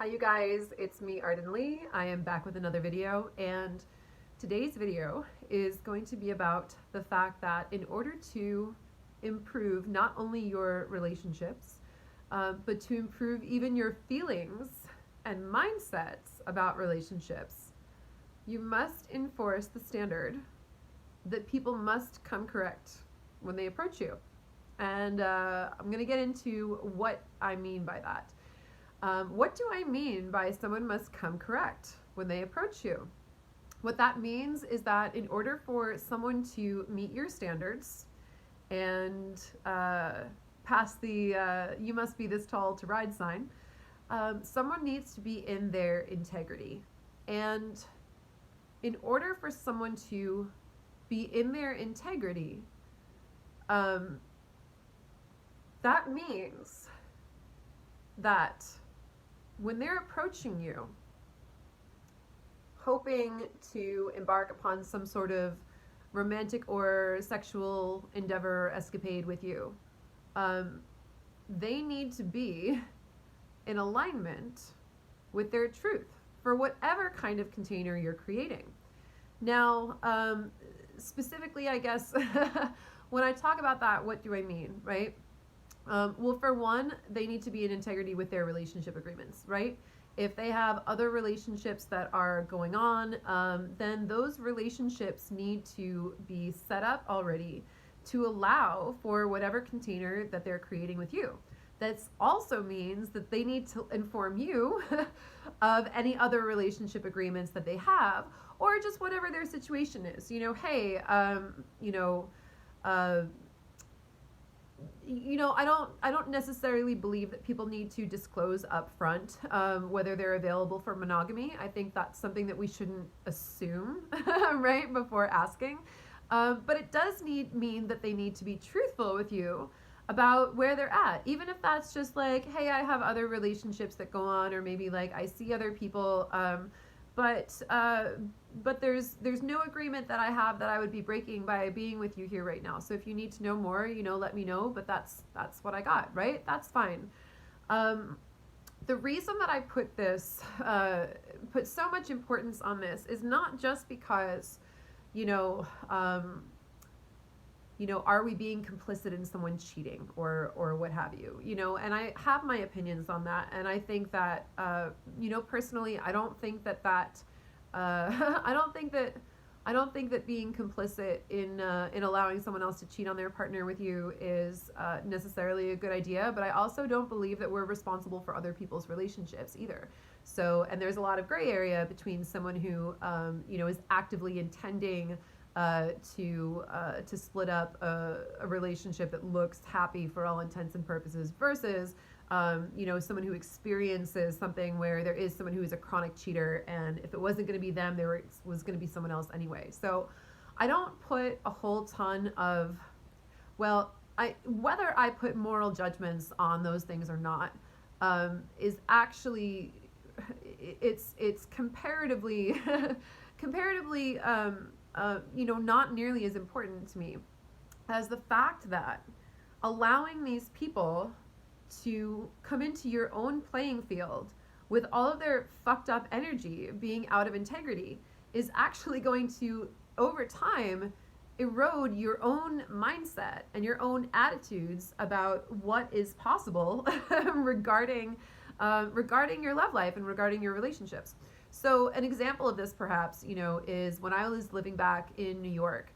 Hi you guys, it's me Arden Lee. I am back with another video, and today's video is going to be about the fact that in order to improve not only your relationships, but to improve even your feelings and mindsets about relationships, you must enforce the standard that people must come correct when they approach you. And I'm going to get into what I mean by that. What do I mean by someone must come correct when they approach you? What that means is that in order for someone to meet your standards and pass the you must be this tall to ride sign, someone needs to be in their integrity. And in order for someone to be in their integrity, that means that when they're approaching you, hoping to embark upon some sort of romantic or sexual endeavor escapade with you, they need to be in alignment with their truth for whatever kind of container you're creating. Now, specifically, I guess, when I talk about that, what do I mean, right? Well, for one, they need to be in integrity with their relationship agreements, right? If they have other relationships that are going on, then those relationships need to be set up already to allow for whatever container that they're creating with you. That also means that they need to inform you of any other relationship agreements that they have, or just whatever their situation is. Hey, I don't necessarily believe that people need to disclose up front whether they're available for monogamy. I think that's something that we shouldn't assume right before asking. But it does mean that they need to be truthful with you about where they're at, even if that's just like, hey, I have other relationships that go on, or maybe like I see other people, but there's no agreement that I have that I would be breaking by being with you here right now. So if you need to know more, let me know, but that's what I got, right? That's fine. The reason that I put so much importance on this is not just because, are we being complicit in someone cheating or what have you, and I have my opinions on that. And I think that, personally, I don't think that I don't think that being complicit in allowing someone else to cheat on their partner with you is necessarily a good idea. But I also don't believe that we're responsible for other people's relationships either. So, and there's a lot of gray area between someone who, is actively intending to split up a relationship that looks happy for all intents and purposes versus someone who experiences something where there is someone who is a chronic cheater, and if it wasn't going to be them, there was going to be someone else anyway. So I don't put a whole ton of, whether I put moral judgments on those things or not, is actually, it's comparatively not nearly as important to me as the fact that allowing these people to come into your own playing field with all of their fucked up energy being out of integrity is actually going to, over time, erode your own mindset and your own attitudes about what is possible regarding your love life and regarding your relationships. So an example of this, perhaps, is when I was living back in New York.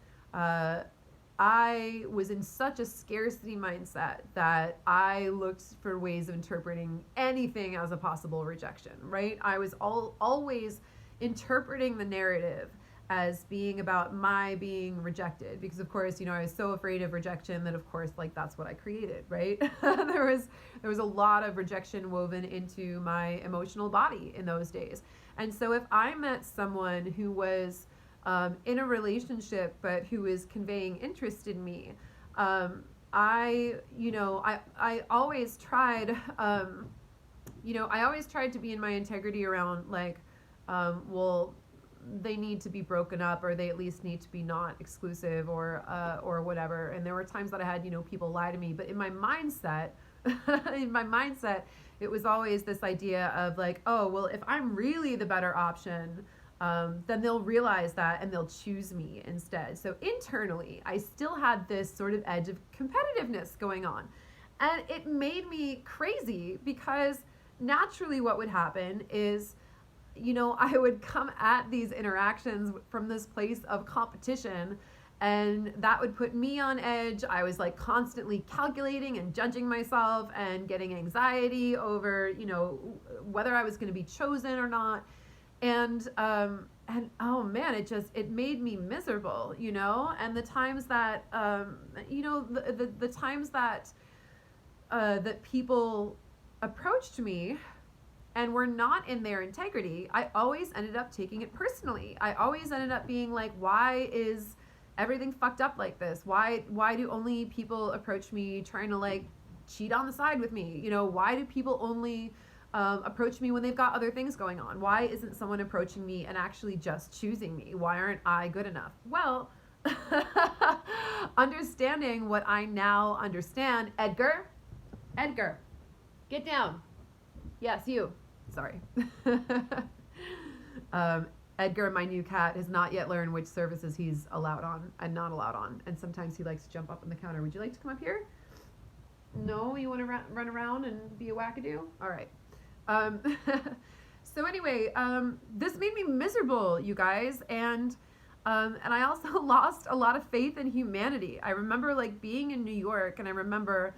I was in such a scarcity mindset that I looked for ways of interpreting anything as a possible rejection, right? I was always interpreting the narrative as being about my being rejected, because of course, I was so afraid of rejection that of course, like, that's what I created, right? there was a lot of rejection woven into my emotional body in those days. And so if I met someone who was in a relationship, but who is conveying interest in me, I always tried, I always tried to be in my integrity around, like, they need to be broken up, or they at least need to be not exclusive, or whatever. And there were times that I had, people lie to me, but in my mindset, in my mindset, it was always this idea of like, oh, well, if I'm really the better option, then they'll realize that and they'll choose me instead. So internally, I still had this sort of edge of competitiveness going on. And it made me crazy because naturally what would happen is, I would come at these interactions from this place of competition, and that would put me on edge. I was like constantly calculating and judging myself and getting anxiety over, whether I was going to be chosen or not. And oh man, it made me miserable, and the times that, the times that, that people approached me and were not in their integrity, I always ended up taking it personally. I always ended up being like, why is everything fucked up like this? Why do only people approach me trying to like cheat on the side with me? Why do people only approach me when they've got other things going on? Why isn't someone approaching me and actually just choosing me? Why aren't I good enough? Well, understanding what I now understand, Edgar, get down. Yes, you. Sorry. Edgar, my new cat, has not yet learned which surfaces he's allowed on and not allowed on. And sometimes he likes to jump up on the counter. Would you like to come up here? No? You want to run around and be a wackadoo? All right. So anyway, this made me miserable, you guys. And I also lost a lot of faith in humanity. I remember like being in New York, and I remember,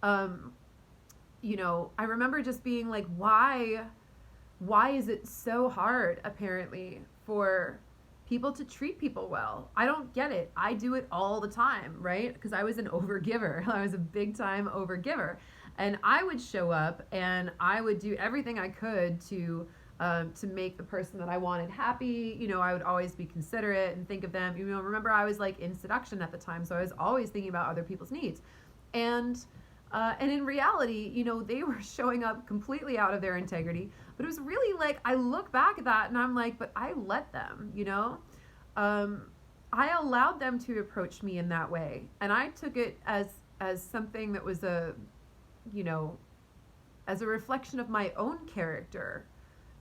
I remember just being like, why is it so hard, apparently, for people to treat people well? I don't get it. I do it all the time, right? Because I was an overgiver. I was a big time overgiver. And I would show up and I would do everything I could to make the person that I wanted happy. I would always be considerate and think of them. Remember I was like in seduction at the time, so I was always thinking about other people's needs. And in reality, they were showing up completely out of their integrity. But it was really like, I look back at that and I'm like, but I let them, I allowed them to approach me in that way. And I took it as something that was as a reflection of my own character,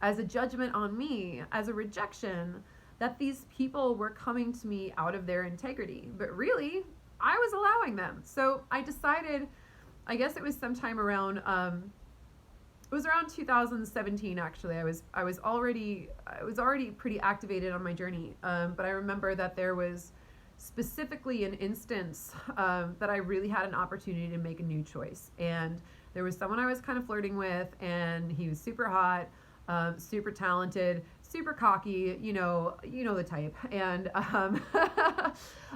as a judgment on me, as a rejection, that these people were coming to me out of their integrity. But really, I was allowing them. So I decided, I guess it was sometime around, it was around 2017 actually. I was already pretty activated on my journey. But I remember that there was specifically an instance that I really had an opportunity to make a new choice. And there was someone I was kind of flirting with, and he was super hot, super talented, super cocky, the type, and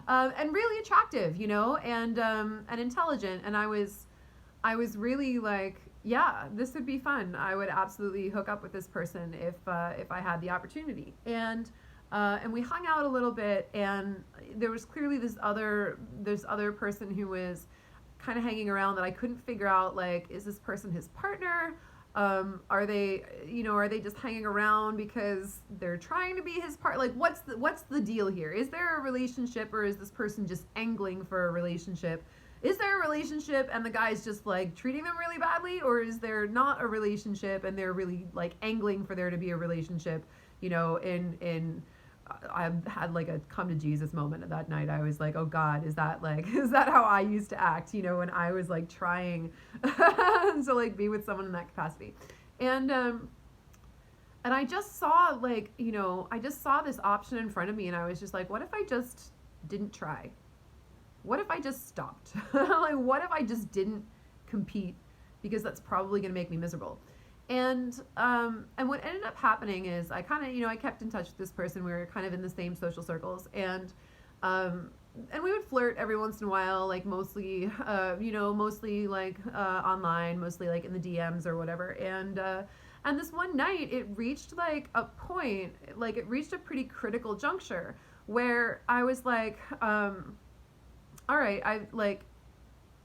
and really attractive, and intelligent. And I was really like, yeah, this would be fun. I would absolutely hook up with this person if I had the opportunity. And we hung out a little bit, and there was clearly this other person who was kind of hanging around that I couldn't figure out, like, is this person his partner? Are they just hanging around because they're trying to be his part? Like, what's the deal here? Is there a relationship, or is this person just angling for a relationship? Is there a relationship and the guy's just like treating them really badly, or is there not a relationship and they're really like angling for there to be a relationship? I had like a come to Jesus moment that night. I was like, oh God, is that how I used to act, when I was like trying to like be with someone in that capacity. And I just saw I just saw this option in front of me, and I was just like, what if I just didn't try? What if I just stopped? Like, what if I just didn't compete? Because that's probably going to make me miserable. And what ended up happening is I kind of, I kept in touch with this person. We were kind of in the same social circles, and we would flirt every once in a while, like mostly like online, mostly like in the DMs or whatever. And this one night it reached like a point, like it reached a pretty critical juncture where I was like, all right,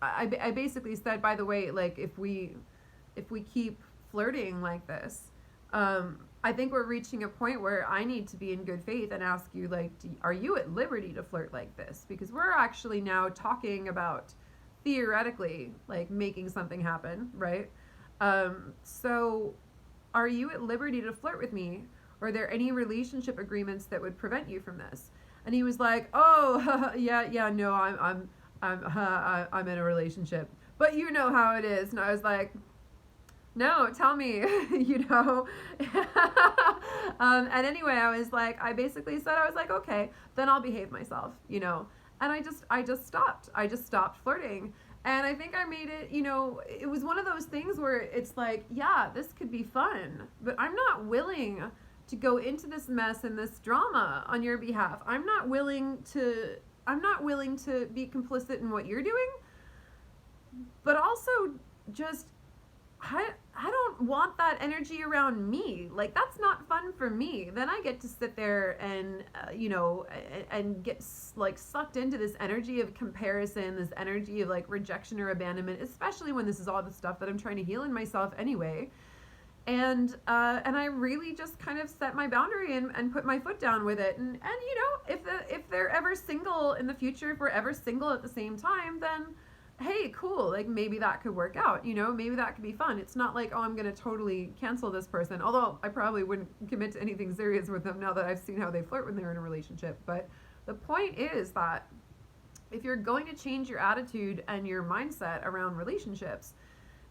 I basically said, by the way, like if we keep flirting like this, I think we're reaching a point where I need to be in good faith and ask you, like, are you at liberty to flirt like this? Because we're actually now talking about theoretically like making something happen, right? So are you at liberty to flirt with me? Or are there any relationship agreements that would prevent you from this? And he was like, oh, yeah, no, I'm in a relationship, but you know how it is. And I was like, no, tell me, you know. And anyway, I basically said, I was like, okay, then I'll behave myself, you know. And I just stopped. I just stopped flirting. And I think I made it, you know, it was one of those things where it's like, yeah, this could be fun, but I'm not willing to go into this mess and this drama on your behalf. I'm not willing to be complicit in what you're doing, but also just I don't want that energy around me. Like, that's not fun for me. Then I get to sit there and, you know, and get like sucked into this energy of comparison, this energy of like rejection or abandonment, especially when this is all the stuff that I'm trying to heal in myself anyway. And I really just kind of set my boundary and put my foot down with it. And you know, if they're ever single in the future, if we're ever single at the same time, then hey, cool, like maybe that could work out, you know, maybe that could be fun. It's not like, oh, I'm going to totally cancel this person, although I probably wouldn't commit to anything serious with them now that I've seen how they flirt when they're in a relationship. But the point is that if you're going to change your attitude and your mindset around relationships,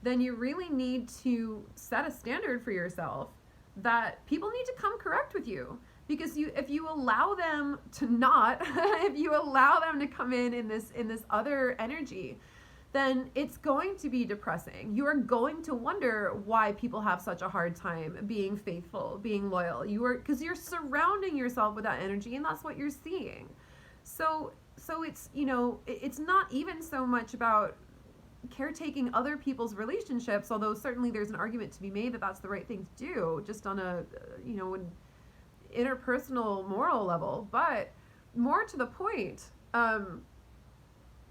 then you really need to set a standard for yourself that people need to come correct with you. Because if you allow them to not, if you allow them to come in this other energy, then it's going to be depressing. You are going to wonder why people have such a hard time being faithful, being loyal. Because you're surrounding yourself with that energy, and that's what you're seeing. So it's, you know, it's not even so much about caretaking other people's relationships, although certainly there's an argument to be made that that's the right thing to do, just on a, you know, interpersonal moral level. But more to the point,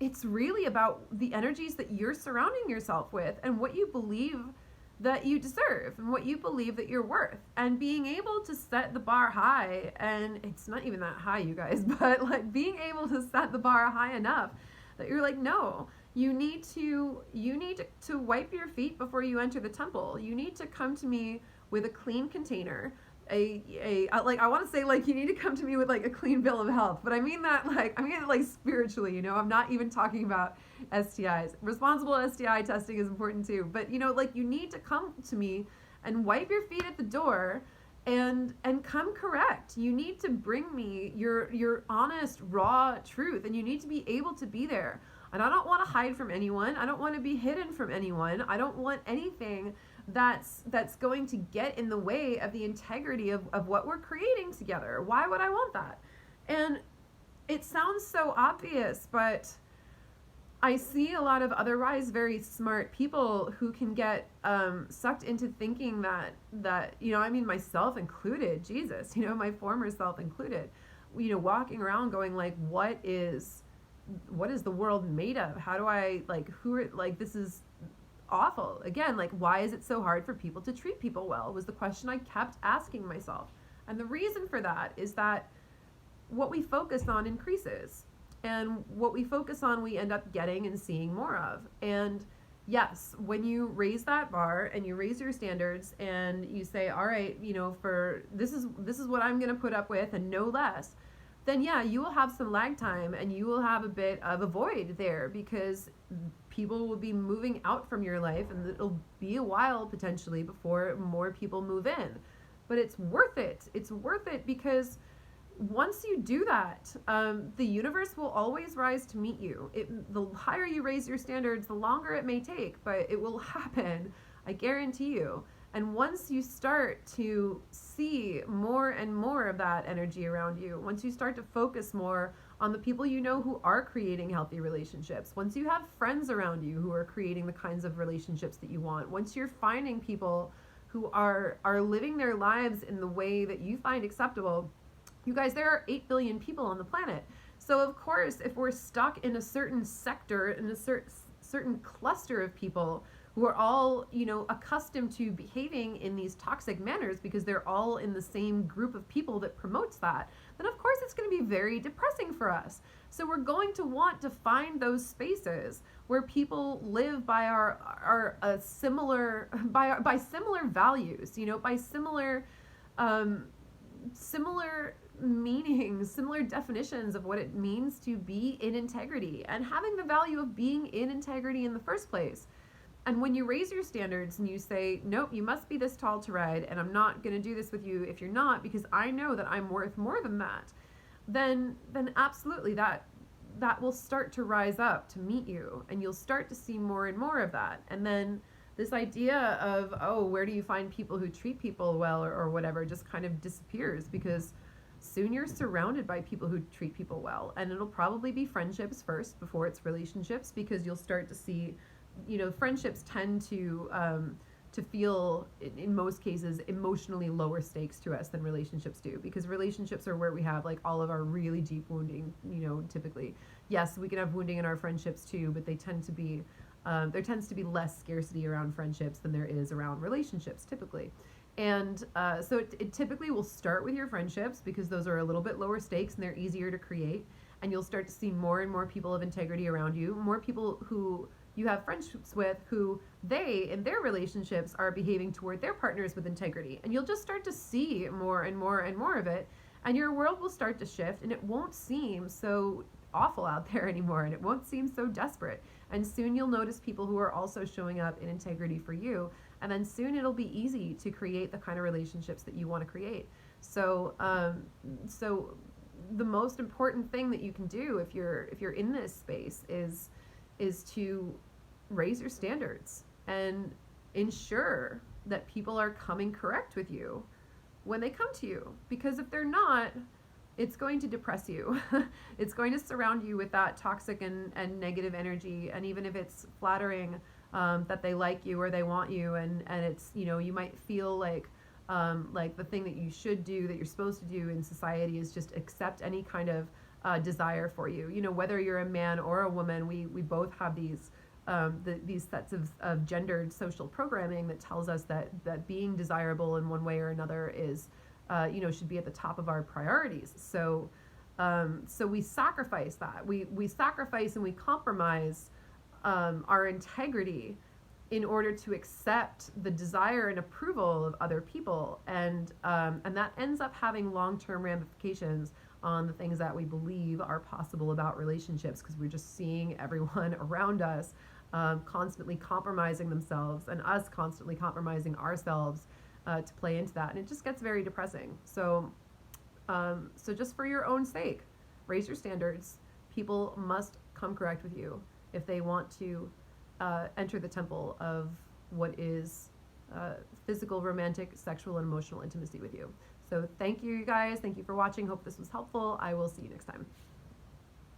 it's really about the energies that you're surrounding yourself with and what you believe that you deserve and what you believe that you're worth, and being able to set the bar high. And it's not even that high, you guys, but like being able to set the bar high enough that you're like, no, you need to wipe your feet before you enter the temple. You need to come to me with a clean container. Like, I want to say, like, you need to come to me with like a clean bill of health, but I mean that like spiritually, you know. I'm not even talking about STIs. Responsible STI testing is important too, but you know, like, you need to come to me and wipe your feet at the door and come correct. You need to bring me your honest, raw truth, and you need to be able to be there. And I don't want to hide from anyone. I don't want to be hidden from anyone. I don't want anything that's going to get in the way of the integrity of what we're creating together. Why would I want that? And it sounds so obvious, but I see a lot of otherwise very smart people who can get sucked into thinking that, you know, I mean, myself included, Jesus, you know, my former self included, you know, walking around going like, what is the world made of? How do I, like, who are, like, this is awful. Again, like, why is it so hard for people to treat people well, was the question I kept asking myself. And the reason for that is that what we focus on increases, and what we focus on we end up getting and seeing more of. And yes, when you raise that bar and you raise your standards and you say, all right, you know, for this is what I'm going to put up with and no less, then yeah, you will have some lag time and you will have a bit of a void there, because people will be moving out from your life and it'll be a while potentially before more people move in. But it's worth it. It's worth it, because once you do that, the universe will always rise to meet you. The higher you raise your standards, the longer it may take, but it will happen. I guarantee you. And once you start to see more and more of that energy around you, once you start to focus more on the people you know who are creating healthy relationships, once you have friends around you who are creating the kinds of relationships that you want, once you're finding people who are living their lives in the way that you find acceptable, you guys, there are 8 billion people on the planet. So of course, if we're stuck in a certain sector, in a certain cluster of people who are all, you know, accustomed to behaving in these toxic manners because they're all in the same group of people that promotes that, then of course it's going to be very depressing for us. So we're going to want to find those spaces where people live by our similar by similar values, you know, by similar um, similar meanings, similar definitions of what it means to be in integrity and having the value of being in integrity in the first place. And when you raise your standards and you say, nope, you must be this tall to ride, and I'm not going to do this with you if you're not, because I know that I'm worth more than that, then absolutely that will start to rise up to meet you, and you'll start to see more and more of that. And then this idea of, oh, where do you find people who treat people well, or whatever, just kind of disappears, because soon you're surrounded by people who treat people well, and it'll probably be friendships first before it's relationships, because you'll start to see, you know, friendships tend to feel, in most cases, emotionally lower stakes to us than relationships do, because relationships are where we have like all of our really deep wounding, you know, typically. Yes, we can have wounding in our friendships too, but they tend to be, there tends to be less scarcity around friendships than there is around relationships typically. And so it typically will start with your friendships, because those are a little bit lower stakes and they're easier to create. And you'll start to see more and more people of integrity around you, more people who you have friendships with who they, in their relationships, are behaving toward their partners with integrity. And you'll just start to see more and more and more of it. And your world will start to shift, and it won't seem so awful out there anymore, and it won't seem so desperate. And soon you'll notice people who are also showing up in integrity for you. And then soon it'll be easy to create the kind of relationships that you want to create. So, so the most important thing that you can do if you're in this space is to raise your standards and ensure that people are coming correct with you when they come to you. Because if they're not, it's going to depress you. It's going to surround you with that toxic and negative energy. And even if it's flattering that they like you or they want you, and it's, you know, you might feel like the thing that you should do, that you're supposed to do in society, is just accept any kind of desire for you. You know, whether you're a man or a woman, we both have these sets of gendered social programming that tells us that being desirable in one way or another is, you know, should be at the top of our priorities. So so we sacrifice that. We sacrifice and we compromise our integrity in order to accept the desire and approval of other people, and that ends up having long-term ramifications on the things that we believe are possible about relationships, because we're just seeing everyone around us constantly compromising themselves, and us constantly compromising ourselves to play into that, and it just gets very depressing. So so just for your own sake, raise your standards. People must come correct with you if they want to enter the temple of what is physical, romantic, sexual, and emotional intimacy with you. So thank you, guys. Thank you for watching. Hope this was helpful. I will see you next time.